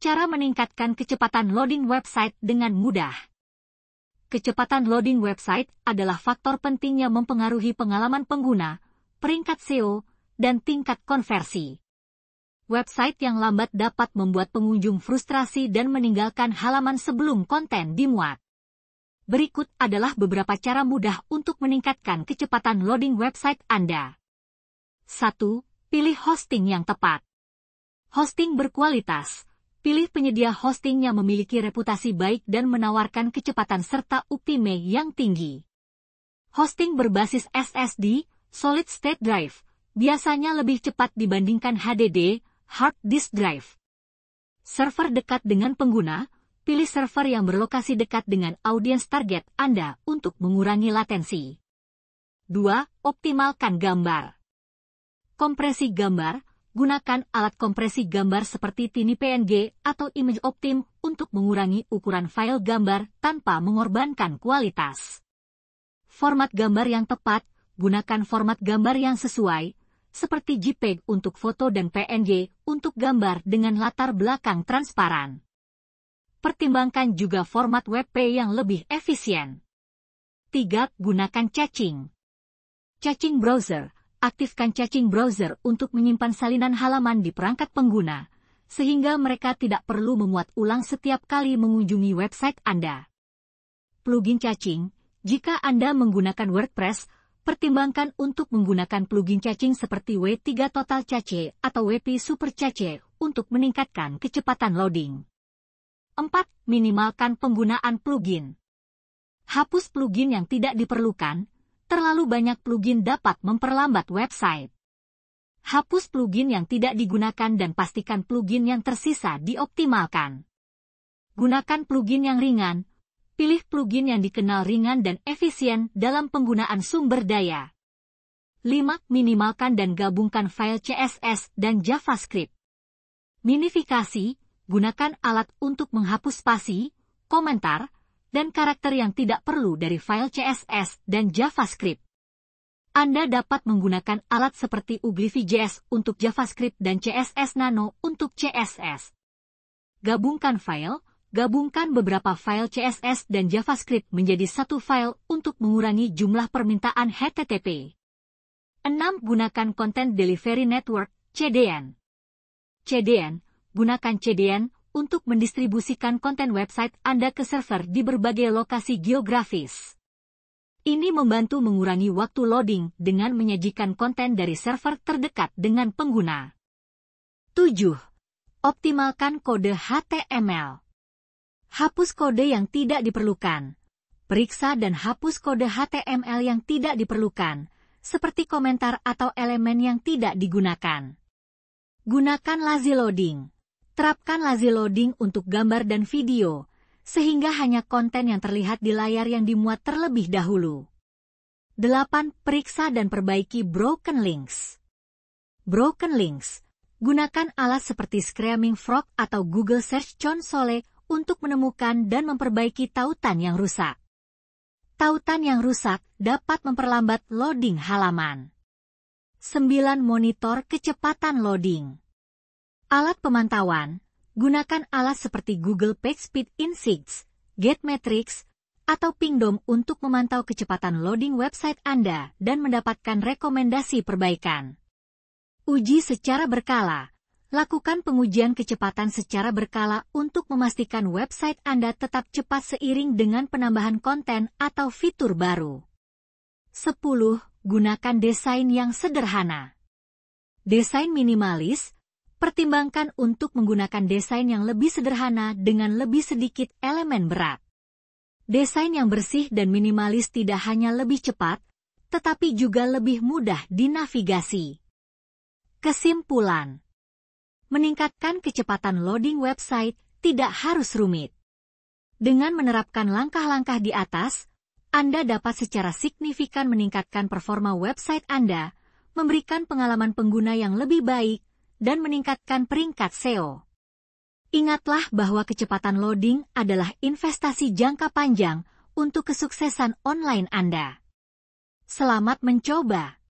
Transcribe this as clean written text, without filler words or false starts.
Cara meningkatkan kecepatan loading website dengan mudah. Kecepatan loading website adalah faktor penting yang mempengaruhi pengalaman pengguna, peringkat SEO, dan tingkat konversi. Website yang lambat dapat membuat pengunjung frustrasi dan meninggalkan halaman sebelum konten dimuat. Berikut adalah beberapa cara mudah untuk meningkatkan kecepatan loading website Anda. 1. Pilih hosting yang tepat. Hosting berkualitas. Pilih penyedia hosting yang memiliki reputasi baik dan menawarkan kecepatan serta uptime yang tinggi. Hosting berbasis SSD, Solid State Drive, biasanya lebih cepat dibandingkan HDD, Hard Disk Drive. Server dekat dengan pengguna. Pilih server yang berlokasi dekat dengan audiens target Anda untuk mengurangi latensi. 2. Optimalkan gambar. Kompresi gambar. Gunakan alat kompresi gambar seperti TinyPNG atau Image Optim untuk mengurangi ukuran file gambar tanpa mengorbankan kualitas. Format gambar yang tepat. Gunakan format gambar yang sesuai, seperti JPEG untuk foto dan PNG untuk gambar dengan latar belakang transparan. Pertimbangkan juga format WebP yang lebih efisien. 3. Gunakan caching. Caching browser. Aktifkan caching browser untuk menyimpan salinan halaman di perangkat pengguna, sehingga mereka tidak perlu memuat ulang setiap kali mengunjungi website Anda. Plugin caching. Jika Anda menggunakan WordPress, pertimbangkan untuk menggunakan plugin caching seperti W3 Total Cache atau WP Super Cache untuk meningkatkan kecepatan loading. 4. Minimalkan penggunaan plugin. Hapus plugin yang tidak diperlukan. Terlalu banyak plugin dapat memperlambat website. Hapus plugin yang tidak digunakan dan pastikan plugin yang tersisa dioptimalkan. Gunakan plugin yang ringan. Pilih plugin yang dikenal ringan dan efisien dalam penggunaan sumber daya. 5. Minimalkan dan gabungkan file CSS dan JavaScript. Minifikasi. Gunakan alat untuk menghapus spasi, komentar, dan karakter yang tidak perlu dari file CSS dan JavaScript. Anda dapat menggunakan alat seperti Uglify.js untuk JavaScript dan CSS Nano untuk CSS. Gabungkan file. Gabungkan beberapa file CSS dan JavaScript menjadi satu file untuk mengurangi jumlah permintaan HTTP. 6. Gunakan Content Delivery Network, CDN. CDN. Gunakan CDN untuk mendistribusikan konten website Anda ke server di berbagai lokasi geografis. Ini membantu mengurangi waktu loading dengan menyajikan konten dari server terdekat dengan pengguna. 7. Optimalkan kode HTML. Hapus kode yang tidak diperlukan. Periksa dan hapus kode HTML yang tidak diperlukan, seperti komentar atau elemen yang tidak digunakan. Gunakan lazy loading. Terapkan lazy loading untuk gambar dan video, sehingga hanya konten yang terlihat di layar yang dimuat terlebih dahulu. 8. Periksa dan perbaiki broken links. Broken links. Gunakan alat seperti Screaming Frog atau Google Search Console untuk menemukan dan memperbaiki tautan yang rusak. Tautan yang rusak dapat memperlambat loading halaman. 9. Monitor kecepatan loading. Alat pemantauan. Gunakan alat seperti Google PageSpeed Insights, GetMetrix, atau Pingdom untuk memantau kecepatan loading website Anda dan mendapatkan rekomendasi perbaikan. Uji secara berkala. Lakukan pengujian kecepatan secara berkala untuk memastikan website Anda tetap cepat seiring dengan penambahan konten atau fitur baru. 10. Gunakan desain yang sederhana. Desain minimalis. Pertimbangkan untuk menggunakan desain yang lebih sederhana dengan lebih sedikit elemen berat. Desain yang bersih dan minimalis tidak hanya lebih cepat, tetapi juga lebih mudah dinavigasi. Kesimpulan. Meningkatkan kecepatan loading website tidak harus rumit. Dengan menerapkan langkah-langkah di atas, Anda dapat secara signifikan meningkatkan performa website Anda, memberikan pengalaman pengguna yang lebih baik, dan meningkatkan peringkat SEO. Ingatlah bahwa kecepatan loading adalah investasi jangka panjang untuk kesuksesan online Anda. Selamat mencoba!